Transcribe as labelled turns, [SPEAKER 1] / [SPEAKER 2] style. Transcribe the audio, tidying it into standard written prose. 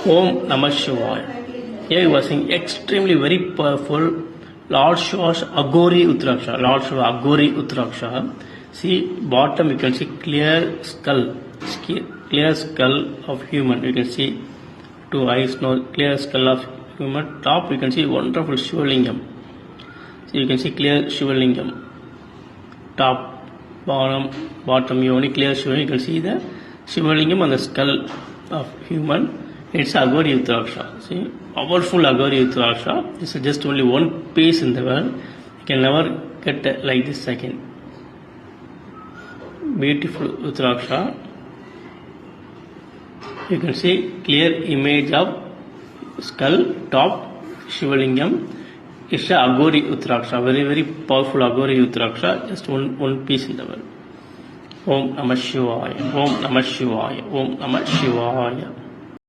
[SPEAKER 1] Om Namah Shivaya. Here you are seeing extremely very powerful Lord Shiva's Aghori Uttaraksha. Lord Shiva Aghori Uttaraksha. See bottom you can see clear skull of human. You can see two eyes, nose, clear skull of human. Top you can see wonderful Shivalingam. So you can see clear Shivalingam. Top, bottom you only clear Shivalingam. You can see the Shivalingam on the skull of human. It's Aghori Uttaraksha. See, powerful Aghori Uttaraksha. This is just only one piece in the world. You can never get like this second. Beautiful Uttaraksha. You can see clear image of skull, top, Shivalingam. It's a Aghori Uttaraksha. Very, very powerful Aghori Uttaraksha. Just one piece in the world. Om Namah Shivaya. Om Namah Shivaya. Om Namah Shivaya.